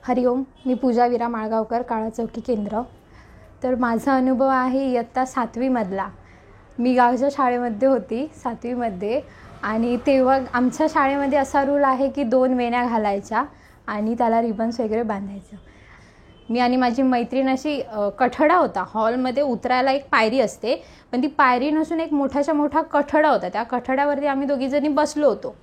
हरिओम, मी पूजा विरा माळगावकर, काळा चौकी केंद्र. तर माझा अनुभव आहे इयत्ता 7वीमधला. मी गावच्या शाळेमध्ये होती 7वीमध्ये, आणि तेव्हा आमच्या शाळेमध्ये असा रूल आहे की 2 वेण्या घालायच्या आणि त्याला रिबन्स वगैरे बांधायचं. मी आणि माझी मैत्रीण अशी कठडा होता हॉलमध्ये उतरायला, एक पायरी असते पण ती पायरी नसून एक मोठाच्या मोठा कठडा होता. त्या कठड्यावरती आम्ही दोघीजणी बसलो होतो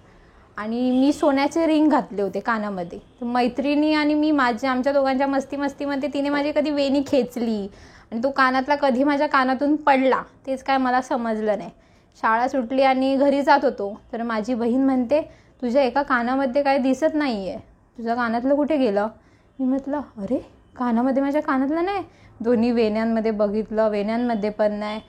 आणि मी सोन्याचे रिंग घातले होते कानामध्ये. तर मैत्रिणी आणि मी आमच्या दोघांच्या मस्तीमध्ये तिने माझी कधी वेणी खेचली आणि तो कानातला कधी माझ्या कानातून पडला तेच काय मला समजलं नाही. शाळा सुटली आणि घरी जात होतो तर माझी बहीण म्हणते, तुझ्या एका कानामध्ये काय दिसत नाही आहे, तुझं कानातलं कुठे गेलं? मी म्हटलं, अरे कानामध्ये माझ्या कानातलं नाही. दोन्ही वेण्यांमध्ये बघितलं, वेण्यांमध्ये पण नाही.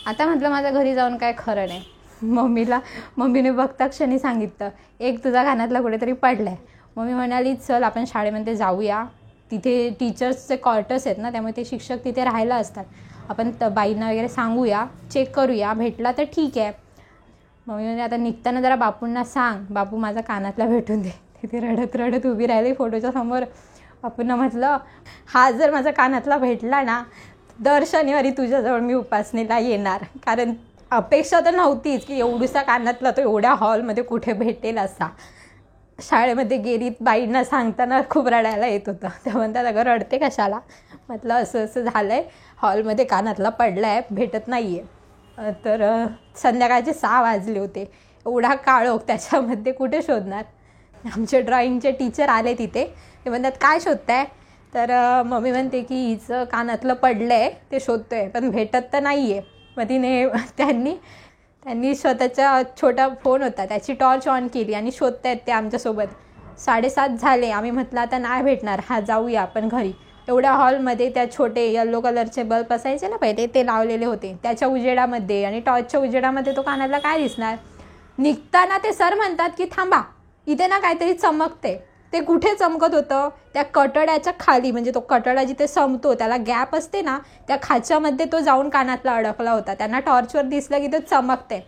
आता म्हटलं माझ्या घरी जाऊन काय खरं नाही. मम्मीने बघता क्षणी सांगितलं, एक तुझा कानातला कुठेतरी पडला आहे. मम्मी म्हणाली, चल आपण शाळेमध्ये जाऊया, तिथे टीचर्सचे क्वार्टर्स आहेत ना, त्यामुळे ते शिक्षक तिथे राहायला असतात, आपण बाईंना वगैरे सांगूया, चेक करूया, भेटला तर ठीक आहे. मम्मी म्हणजे आता निघताना जरा बापूंना सांग, बापू माझा कानातला भेटून दे. तिथे रडत उभी राहिली फोटोच्या समोर. बापूंना म्हटलं, हा जर माझा कानातला भेटला ना, दर शनिवारी तुझ्याजवळ मी उपासनेला येणार. कारण अपेक्षा तर नव्हतीच की एवढूसा कानातला तो एवढ्या हॉलमध्ये कुठे भेटेल असा. शाळेमध्ये गेलीत, बाईंना सांगताना खूप रडायला येत होतं. त्या म्हणतात, अगं रडते कशाला? म्हटलं असं झालं आहे, हॉलमध्ये कानातला पडला आहे, भेटत नाही आहे. तर संध्याकाळचे 6 वाजले होते. एवढा काळोख, त्याच्यामध्ये कुठे शोधणार? आमचे ड्रॉइंगचे टीचर आले तिथे. ते म्हणतात, काय शोधताय? तर मम्मी म्हणते की हिचं कानातलं पडलं आहे, ते शोधतो आहे पण भेटत तर नाही आहे. मग त्यांनी स्वतःचा छोटा फोन होता त्याची टॉर्च ऑन केली आणि शोधतायत ते आमच्यासोबत. 7:30 झाले. आम्ही म्हटलं आता नाही भेटणार, हा जाऊया आपण घरी. एवढ्या हॉलमध्ये त्या छोटे येलो कलरचे बल्ब असायचे ना पहिले, ते लावलेले होते. त्याच्या उजेडामध्ये आणि टॉर्चच्या उजेडामध्ये तो कानातला काय दिसणार? निघताना ते सर म्हणतात की थांबा, इथे ना काहीतरी चमकते. ते कुठे चमकत होतं? त्या कटड्याच्या खाली, म्हणजे तो कटडा जिथे संपतो त्याला गॅप असते ना, त्या खाच्यामध्ये तो जाऊन कानातला अडकला होता. त्यांना टॉर्चवर दिसलं की ते चमकते.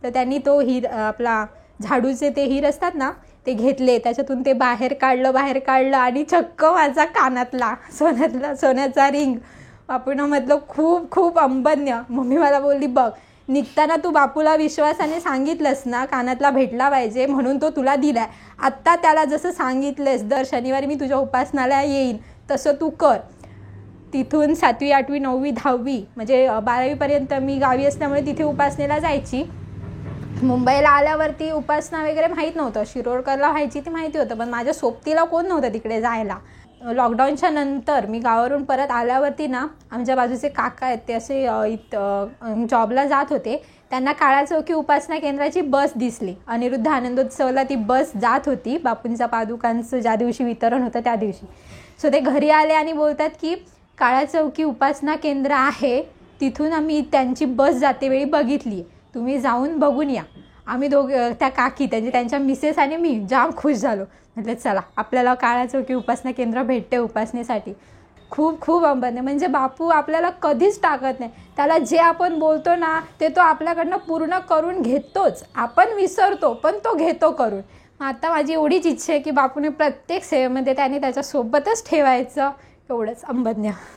तर त्यांनी तो आपला झाडूचे ते हीर असतात ना, ते घेतले, त्याच्यातून ते बाहेर काढलं आणि चक्क माझा कानातला सोन्याचा रिंग. आपण म्हटलं खूप अंबन्य. मम्मी मला बोलली, बघ निघताना तू बापूला विश्वासाने सांगितलंस ना कानातला भेटला पाहिजे म्हणून तो तुला दिलाय. आत्ता त्याला जसं सांगितलंस दर शनिवारी मी तुझ्या उपासनाला येईन तसं तू कर. तिथून 7वी 8वी 9वी 10वी म्हणजे 12वीपर्यंत मी गावी असल्यामुळे तिथे उपासनेला जायची. मुंबईला आल्यावरती उपासना वगैरे माहीत नव्हतं, शिरोडकरला व्हायची ती माहिती होतं, पण माझ्या सोबतीला कोण नव्हतं तिकडे जायला. लॉकडाऊनच्या नंतर मी गावावरून परत आल्यावरती ना, आमच्या बाजूचे काका आहेत ते असे जॉबला जात होते. त्यांना काळा चौकी उपासना केंद्राची बस दिसली. अनिरुद्ध आनंदोत्सवला ती बस जात होती, बापूंच्या पादुकांचं ज्या दिवशी वितरण होतं त्या दिवशी. सो ते घरी आले आणि बोलतात की काळा चौकी उपासना केंद्र आहे, तिथून आम्ही त्यांची बस जाते वेळी बघितली, तुम्ही जाऊन बघून या. आम्ही त्या काकी त्यांच्या मिसेस आणि मी जाम खुश झालो. म्हटलं चला आपल्याला काळा चौकी उपासना केंद्र भेटते उपासनेसाठी. खूप अंबन्य. म्हणजे बापू आपल्याला कधीच टाकत नाही. त्याला जे आपण बोलतो ना ते तो आपल्याकडनं पूर्ण करून घेतोच. आपण विसरतो पण तो घेतो करून. आता माझी एवढीच इच्छा आहे की बापूने प्रत्येक सेवेमध्ये त्याने त्याच्यासोबतच ठेवायचं. एवढंच अंबन्य.